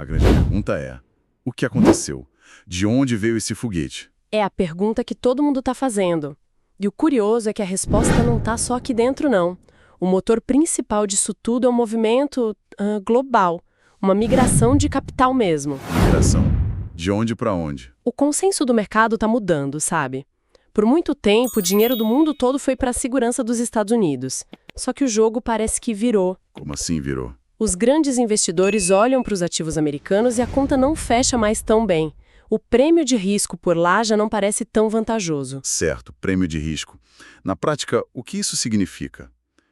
A grande pergunta é: o que aconteceu? De onde veio esse foguete? É a pergunta que todo mundo está fazendo. E o curioso é que a resposta não está só aqui dentro, não. O motor principal disso tudo é um movimento global, uma migração de capital mesmo. Migração. De onde para onde? O consenso do mercado está mudando, sabe? Por muito tempo, o dinheiro do mundo todo foi para a segurança dos Estados Unidos. Só que o jogo parece que virou. Como assim virou? Os grandes investidores olham para os ativos americanos e a conta não fecha mais tão bem. O prêmio de risco por lá já não parece tão vantajoso. Certo, prêmio de risco. Na prática, o que isso significa?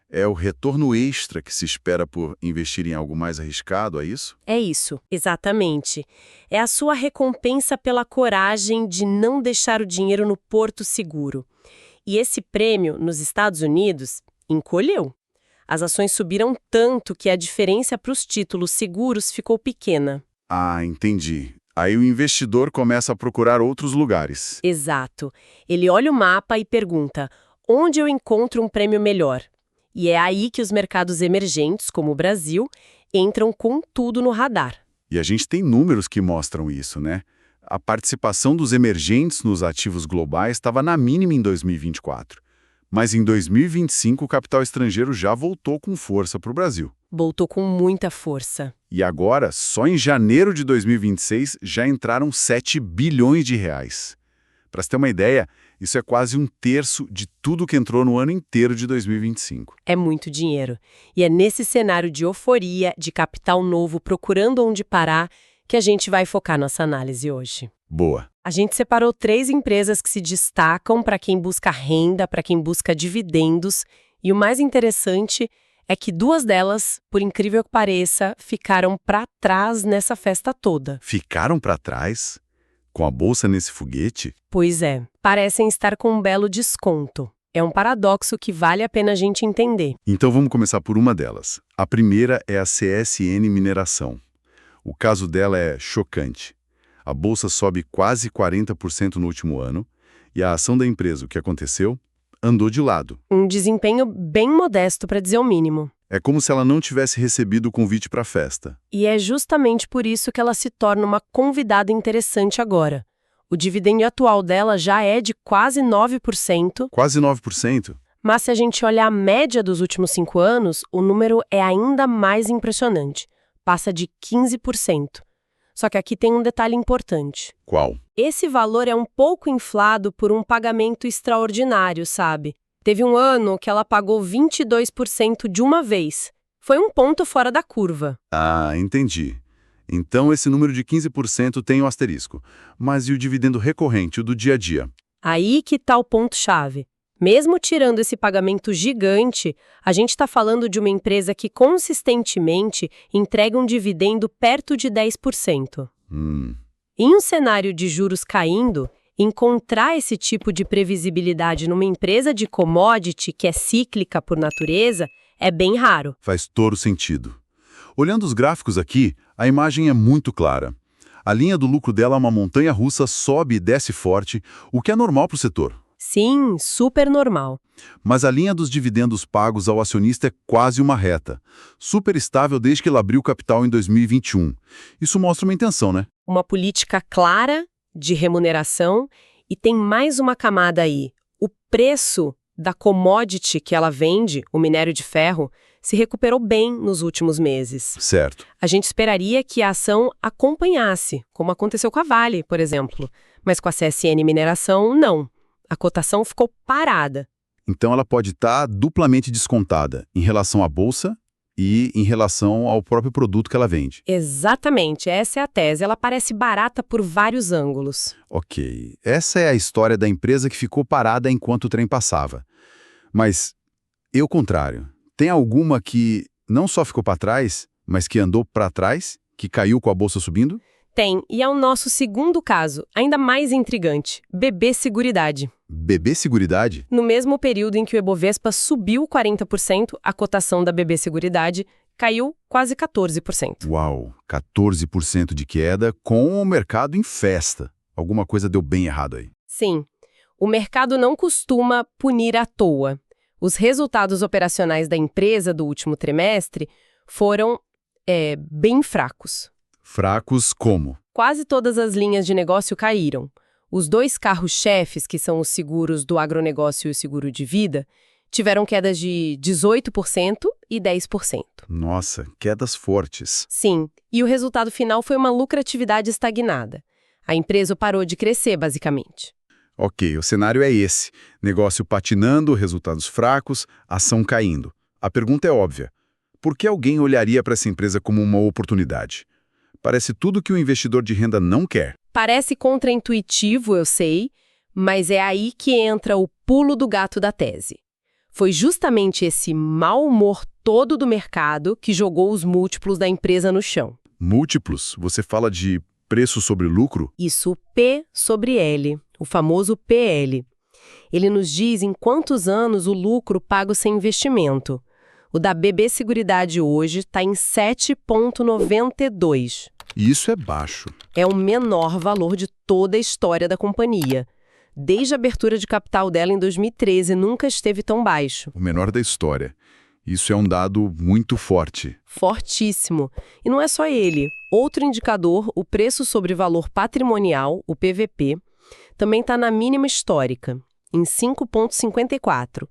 É o retorno extra que se espera por investir em algo mais arriscado, é isso? É isso, exatamente. É a sua recompensa pela coragem de não deixar o dinheiro no porto seguro. E esse prêmio, nos Estados Unidos, encolheu. As ações subiram tanto que a diferença para os títulos seguros ficou pequena. Ah, entendi. Aí o investidor começa a procurar outros lugares. Exato. Ele olha o mapa e pergunta: onde eu encontro um prêmio melhor? E é aí que os mercados emergentes, como o Brasil, entram com tudo no radar. E a gente tem números que mostram isso, né? A participação dos emergentes nos ativos globais estava na mínima em 2024. Mas em 2025 o capital estrangeiro já voltou com força para o Brasil. Voltou com muita força. E agora, só em janeiro de 2026, já entraram 7 bilhões de reais. Para você ter uma ideia, isso é quase um terço de tudo que entrou no ano inteiro de 2025. É muito dinheiro. E é nesse cenário de euforia, de capital novo procurando onde parar, que a gente vai focar nossa análise hoje. Boa. A gente separou 3 empresas que se destacam para quem busca renda, para quem busca dividendos, e o mais interessante é que 2 delas, por incrível que pareça, ficaram para trás nessa festa toda. Ficaram para trás? Com a bolsa nesse foguete? Pois é, parecem estar com um belo desconto. É um paradoxo que vale a pena a gente entender. Então vamos começar por uma delas. A primeira é a CSN Mineração. O caso dela é chocante. A bolsa sobe quase 40% no último ano e a ação da empresa, o que aconteceu? Andou de lado. Um desempenho bem modesto, para dizer o mínimo. É como se ela não tivesse recebido o convite para a festa. E é justamente por isso que ela se torna uma convidada interessante agora. O dividendo atual dela já é de quase 9%. Quase 9%? Mas se a gente olhar a média dos últimos 5 anos, o número é ainda mais impressionante. Passa de 15%. Só que aqui tem um detalhe importante. Qual? Esse valor é um pouco inflado por um pagamento extraordinário, sabe? Teve um ano que ela pagou 22% de uma vez. Foi um ponto fora da curva. Ah, entendi. Então esse número de 15% tem o asterisco. Mas e o dividendo recorrente, o do dia a dia? Aí que tá o ponto-chave. Mesmo tirando esse pagamento gigante, a gente está falando de uma empresa que consistentemente entrega um dividendo perto de 10%. Em um cenário de juros caindo, encontrar esse tipo de previsibilidade numa empresa de commodity que é cíclica por natureza é bem raro. Faz todo sentido. Olhando os gráficos aqui, a imagem é muito clara. A linha do lucro dela é uma montanha-russa, sobe e desce forte, o que é normal para o setor. Sim, super normal. Mas a linha dos dividendos pagos ao acionista é quase uma reta. Super estável desde que ela abriu o capital em 2021. Isso mostra uma intenção, né? Uma política clara de remuneração e tem mais uma camada aí. O preço da commodity que ela vende, o minério de ferro, se recuperou bem nos últimos meses. Certo. A gente esperaria que a ação acompanhasse, como aconteceu com a Vale, por exemplo. Mas com a CSN Mineração, não. A cotação ficou parada. Então ela pode estar duplamente descontada em relação à bolsa e em relação ao próprio produto que ela vende. Exatamente, essa é a tese. Ela parece barata por vários ângulos. Ok, essa é a história da empresa que ficou parada enquanto o trem passava. Mas, e o contrário? Tem alguma que não só ficou para trás, mas que andou para trás, que caiu com a bolsa subindo? Tem, e é o nosso segundo caso, ainda mais intrigante, BB Seguridade. BB Seguridade? No mesmo período em que o Ibovespa subiu 40%, a cotação da BB Seguridade caiu quase 14%. Uau, 14% de queda com o mercado em festa. Alguma coisa deu bem errado aí. Sim, o mercado não costuma punir à toa. Os resultados operacionais da empresa do último trimestre foram bem fracos. Fracos como? Quase todas as linhas de negócio caíram. Os dois carros-chefes, que são os seguros do agronegócio e o seguro de vida, tiveram quedas de 18% e 10%. Nossa, quedas fortes. Sim, e o resultado final foi uma lucratividade estagnada. A empresa parou de crescer, basicamente. Ok, o cenário é esse. Negócio patinando, resultados fracos, ação caindo. A pergunta é óbvia. Por que alguém olharia para essa empresa como uma oportunidade? Parece tudo que o investidor de renda não quer. Parece contraintuitivo, eu sei, mas é aí que entra o pulo do gato da tese. Foi justamente esse mau humor todo do mercado que jogou os múltiplos da empresa no chão. Múltiplos? Você fala de preço sobre lucro? Isso P sobre L, o famoso PL. Ele nos diz em quantos anos o lucro pago sem investimento. O da BB Seguridade hoje está em 7,92. E isso é baixo. É o menor valor de toda a história da companhia. Desde a abertura de capital dela em 2013, nunca esteve tão baixo. O menor da história. Isso é um dado muito forte. Fortíssimo. E não é só ele. Outro indicador, o preço sobre valor patrimonial, o PVP, também está na mínima histórica, em 5,54.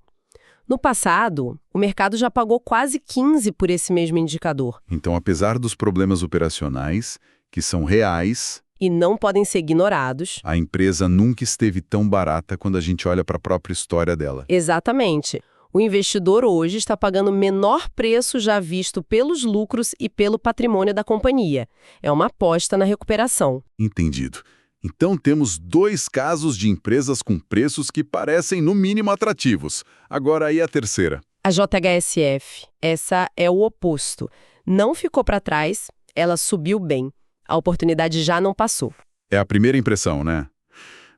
No passado, o mercado já pagou quase 15 por esse mesmo indicador. Então, apesar dos problemas operacionais, que são reais, E não podem ser ignorados. a empresa nunca esteve tão barata quando a gente olha para a própria história dela. Exatamente. O investidor hoje está pagando o menor preço já visto pelos lucros e pelo patrimônio da companhia. É uma aposta na recuperação. Entendido. Então temos dois casos de empresas com preços que parecem no mínimo atrativos. Agora aí a terceira. A JHSF, essa é o oposto. Não ficou para trás, ela subiu bem. A oportunidade já não passou. É a primeira impressão, né?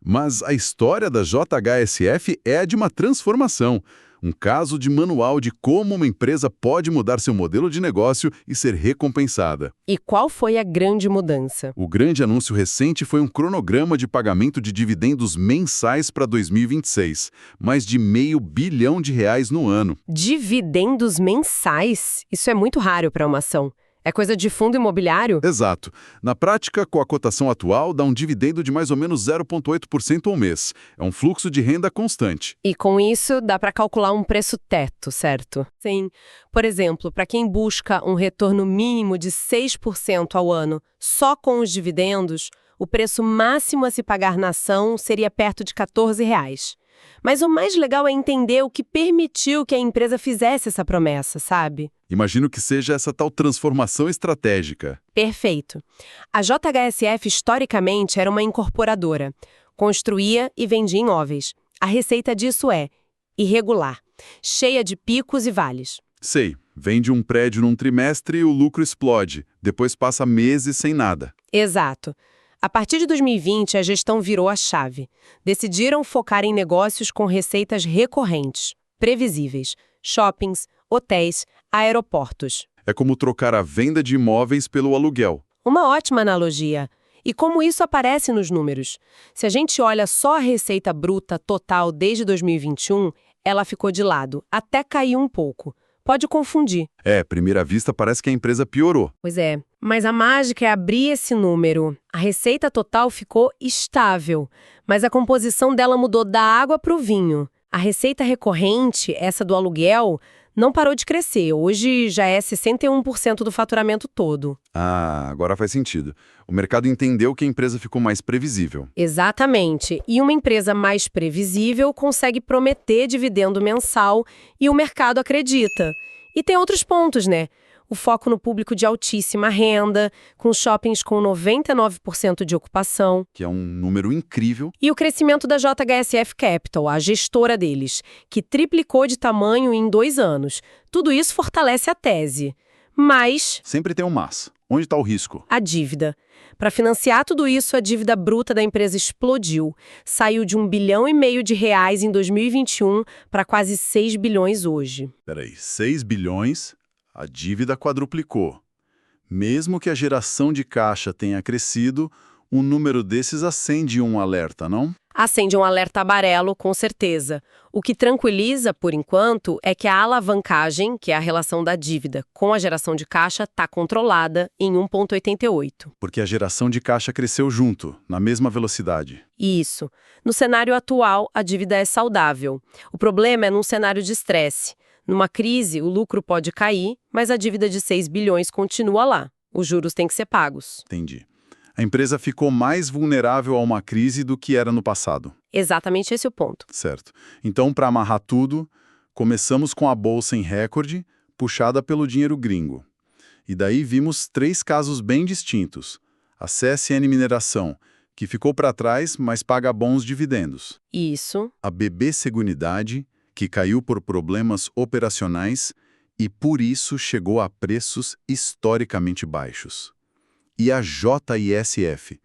Mas a história da JHSF é a de uma transformação. Um caso de manual de como uma empresa pode mudar seu modelo de negócio e ser recompensada. E qual foi a grande mudança? O grande anúncio recente foi um cronograma de pagamento de dividendos mensais para 2026, mais de R$500 bilhão no ano. Dividendos mensais? Isso é muito raro para uma ação. É coisa de fundo imobiliário? Exato. Na prática, com a cotação atual, dá um dividendo de mais ou menos 0,8% ao mês. É um fluxo de renda constante. E com isso, dá para calcular um preço teto, certo? Sim. Por exemplo, para quem busca um retorno mínimo de 6% ao ano só com os dividendos, o preço máximo a se pagar na ação seria perto de R$14. Mas o mais legal é entender o que permitiu que a empresa fizesse essa promessa, sabe? Imagino que seja essa tal transformação estratégica. Perfeito. A JHSF, historicamente, era uma incorporadora. Construía e vendia imóveis. A receita disso é irregular, cheia de picos e vales. Sei, vende um prédio num trimestre e o lucro explode. Depois passa meses sem nada. Exato. A partir de 2020, a gestão virou a chave. Decidiram focar em negócios com receitas recorrentes, previsíveis, shoppings, hotéis, aeroportos. É como trocar a venda de imóveis pelo aluguel. Uma ótima analogia. E como isso aparece nos números? Se a gente olha só a receita bruta total desde 2021, ela ficou de lado, até caiu um pouco. Pode confundir. À primeira vista parece que a empresa piorou. Pois é, mas a mágica é abrir esse número. A receita total ficou estável, mas a composição dela mudou da água para o vinho. A receita recorrente, essa do aluguel, não parou de crescer. Hoje já é 61% do faturamento todo. Ah, agora faz sentido. O mercado entendeu que a empresa ficou mais previsível. Exatamente. E uma empresa mais previsível consegue prometer dividendo mensal e o mercado acredita. E tem outros pontos, né? O foco no público de altíssima renda, com shoppings com 99% de ocupação. Que é um número incrível. E o crescimento da JHSF Capital, a gestora deles, que triplicou de tamanho em 2 anos. Tudo isso fortalece a tese. Mas Sempre tem um mas. Onde está o risco? a dívida. Para financiar tudo isso, a dívida bruta da empresa explodiu. Saiu de R$1,5 bilhão em 2021 para quase 6 bilhões hoje. Peraí, 6 bilhões, a dívida quadruplicou. Mesmo que a geração de caixa tenha crescido, um número desses acende um alerta, não? Acende um alerta amarelo, com certeza. O que tranquiliza, por enquanto, é que a alavancagem, que é a relação da dívida com a geração de caixa, está controlada em 1,88. Porque a geração de caixa cresceu junto, na mesma velocidade. Isso. No cenário atual, a dívida é saudável. O problema é num cenário de estresse. Numa crise, o lucro pode cair, mas a dívida de 6 bilhões continua lá. Os juros têm que ser pagos. Entendi. A empresa ficou mais vulnerável a uma crise do que era no passado. Exatamente esse é o ponto. Certo. Então, para amarrar tudo, começamos com a bolsa em recorde, puxada pelo dinheiro gringo. E daí vimos 3 casos bem distintos. A CSN Mineração, que ficou para trás, mas paga bons dividendos. Isso. A BB Seguridade, que caiu por problemas operacionais e por isso chegou a preços historicamente baixos. E a JISF,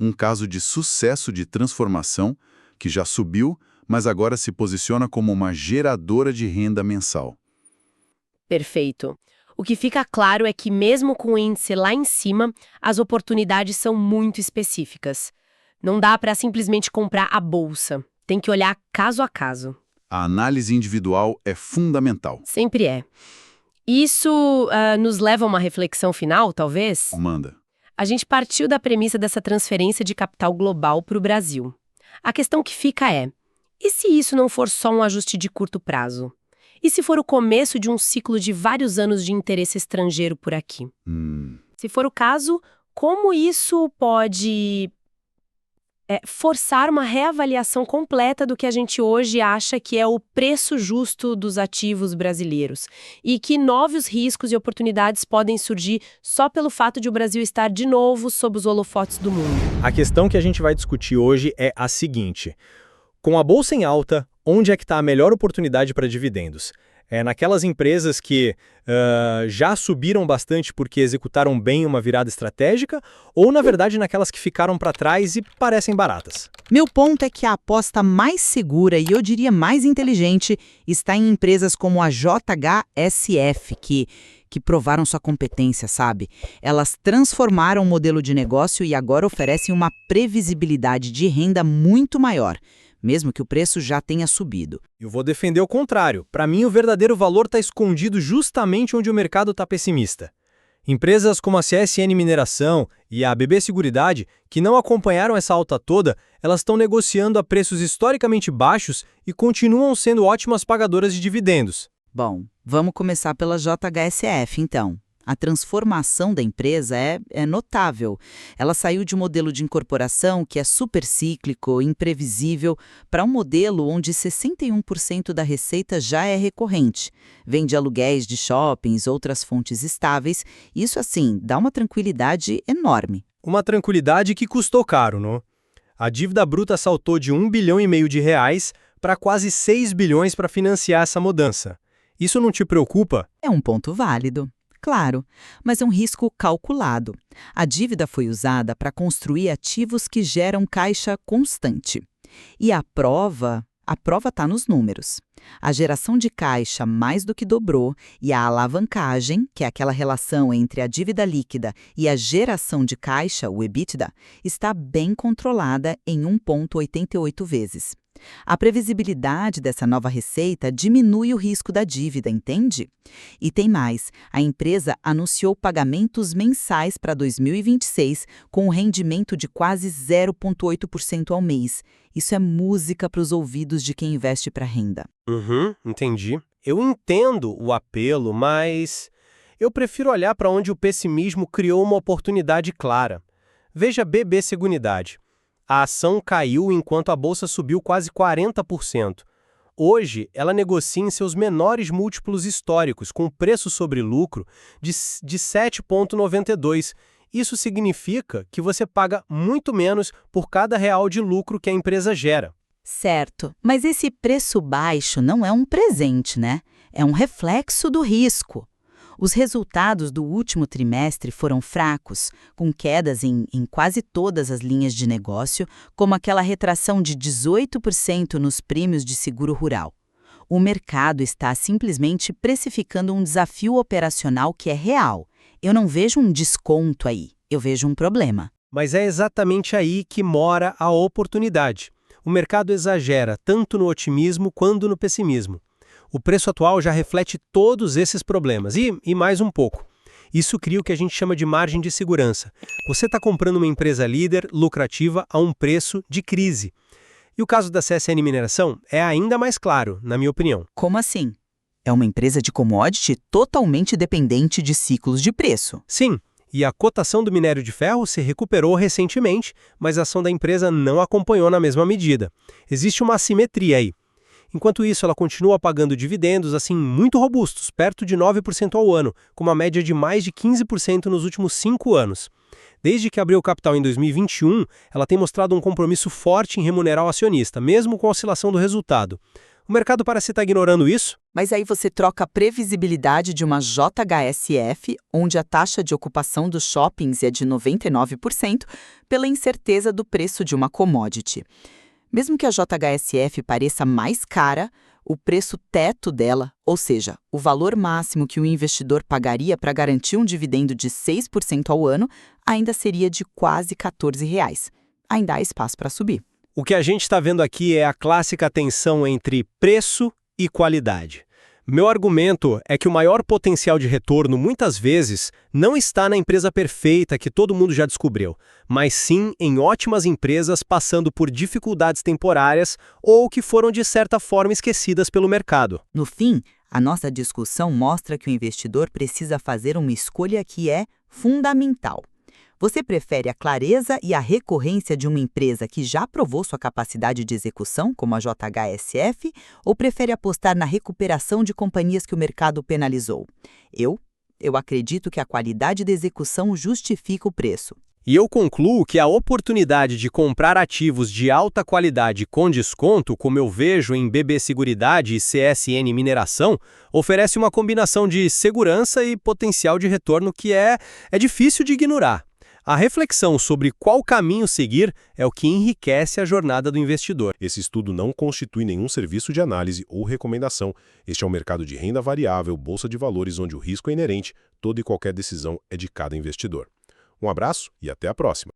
um caso de sucesso de transformação que já subiu, mas agora se posiciona como uma geradora de renda mensal. Perfeito. O que fica claro é que mesmo com o índice lá em cima, as oportunidades são muito específicas. Não dá para simplesmente comprar a bolsa. Tem que olhar caso a caso. A análise individual é fundamental. Sempre é. Isso nos leva a uma reflexão final, talvez? Manda. A gente partiu da premissa dessa transferência de capital global para o Brasil. A questão que fica é, e se isso não for só um ajuste de curto prazo? E se for o começo de um ciclo de vários anos de interesse estrangeiro por aqui? Se for o caso, como isso pode forçar uma reavaliação completa do que a gente hoje acha que é o preço justo dos ativos brasileiros e que novos riscos e oportunidades podem surgir só pelo fato de o Brasil estar de novo sob os holofotes do mundo? A questão que a gente vai discutir hoje é a seguinte: com a bolsa em alta, onde é que está a melhor oportunidade para dividendos? É naquelas empresas que já subiram bastante porque executaram bem uma virada estratégica, ou, na verdade, naquelas que ficaram para trás e parecem baratas? Meu ponto é que a aposta mais segura e eu diria mais inteligente está em empresas como a JHSF, que provaram sua competência, sabe? Elas transformaram o modelo de negócio e agora oferecem uma previsibilidade de renda muito maior, mesmo que o preço já tenha subido. Eu vou defender o contrário. Para mim, o verdadeiro valor está escondido justamente onde o mercado está pessimista. Empresas como a CSN Mineração e a BB Seguridade, que não acompanharam essa alta toda, elas estão negociando a preços historicamente baixos e continuam sendo ótimas pagadoras de dividendos. Bom, vamos começar pela JHSF, então. A transformação da empresa é notável. Ela saiu de um modelo de incorporação que é super cíclico, imprevisível, para um modelo onde 61% da receita já é recorrente. Vem de aluguéis de shoppings, outras fontes estáveis. Isso, assim, dá uma tranquilidade enorme. Uma tranquilidade que custou caro, não? A dívida bruta saltou de 1,5 bilhão de reais para quase 6 bilhões para financiar essa mudança. Isso não te preocupa? É um ponto válido. Claro, mas é um risco calculado. A dívida foi usada para construir ativos que geram caixa constante. E a prova está nos números. A geração de caixa mais do que dobrou e a alavancagem, que é aquela relação entre a dívida líquida e a geração de caixa, o EBITDA, está bem controlada em 1,88 vezes. A previsibilidade dessa nova receita diminui o risco da dívida, entende? E tem mais, a empresa anunciou pagamentos mensais para 2026 com um rendimento de quase 0,8% ao mês. Isso é música para os ouvidos de quem investe para renda. Entendi. Eu entendo o apelo, mas eu prefiro olhar para onde o pessimismo criou uma oportunidade clara. Veja BB Seguridade. A ação caiu enquanto a bolsa subiu quase 40%. Hoje, ela negocia em seus menores múltiplos históricos, com preço sobre lucro de 7,92. Isso significa que você paga muito menos por cada real de lucro que a empresa gera. Certo, mas esse preço baixo não é um presente, né? É um reflexo do risco. Os resultados do último trimestre foram fracos, com quedas em quase todas as linhas de negócio, como aquela retração de 18% nos prêmios de seguro rural. O mercado está simplesmente precificando um desafio operacional que é real. Eu não vejo um desconto aí, eu vejo um problema. Mas é exatamente aí que mora a oportunidade. O mercado exagera tanto no otimismo quanto no pessimismo. O preço atual já reflete todos esses problemas e mais um pouco. Isso cria o que a gente chama de margem de segurança. Você está comprando uma empresa líder, lucrativa, a um preço de crise. E o caso da CSN Mineração é ainda mais claro, na minha opinião. Como assim? É uma empresa de commodity totalmente dependente de ciclos de preço. Sim, e a cotação do minério de ferro se recuperou recentemente, mas a ação da empresa não acompanhou na mesma medida. Existe uma assimetria aí. Enquanto isso, ela continua pagando dividendos assim muito robustos, perto de 9% ao ano, com uma média de mais de 15% nos últimos 5 anos. Desde que abriu o capital em 2021, ela tem mostrado um compromisso forte em remunerar o acionista, mesmo com a oscilação do resultado. O mercado parece estar ignorando isso. Mas aí você troca a previsibilidade de uma JHSF, onde a taxa de ocupação dos shoppings é de 99%, pela incerteza do preço de uma commodity. Mesmo que a JHSF pareça mais cara, o preço teto dela, ou seja, o valor máximo que o investidor pagaria para garantir um dividendo de 6% ao ano, ainda seria de quase R$14. Ainda há espaço para subir. O que a gente está vendo aqui é a clássica tensão entre preço e qualidade. Meu argumento é que o maior potencial de retorno, muitas vezes, não está na empresa perfeita que todo mundo já descobriu, mas sim em ótimas empresas passando por dificuldades temporárias ou que foram, de certa forma, esquecidas pelo mercado. No fim, a nossa discussão mostra que o investidor precisa fazer uma escolha que é fundamental. Você prefere a clareza e a recorrência de uma empresa que já provou sua capacidade de execução, como a JHSF, ou prefere apostar na recuperação de companhias que o mercado penalizou? Eu acredito que a qualidade da execução justifica o preço. E eu concluo que a oportunidade de comprar ativos de alta qualidade com desconto, como eu vejo em BB Seguridade e CSN Mineração, oferece uma combinação de segurança e potencial de retorno que é difícil de ignorar. A reflexão sobre qual caminho seguir é o que enriquece a jornada do investidor. Esse estudo não constitui nenhum serviço de análise ou recomendação. Este é um mercado de renda variável, bolsa de valores, onde o risco é inerente, toda e qualquer decisão é de cada investidor. Um abraço e até a próxima.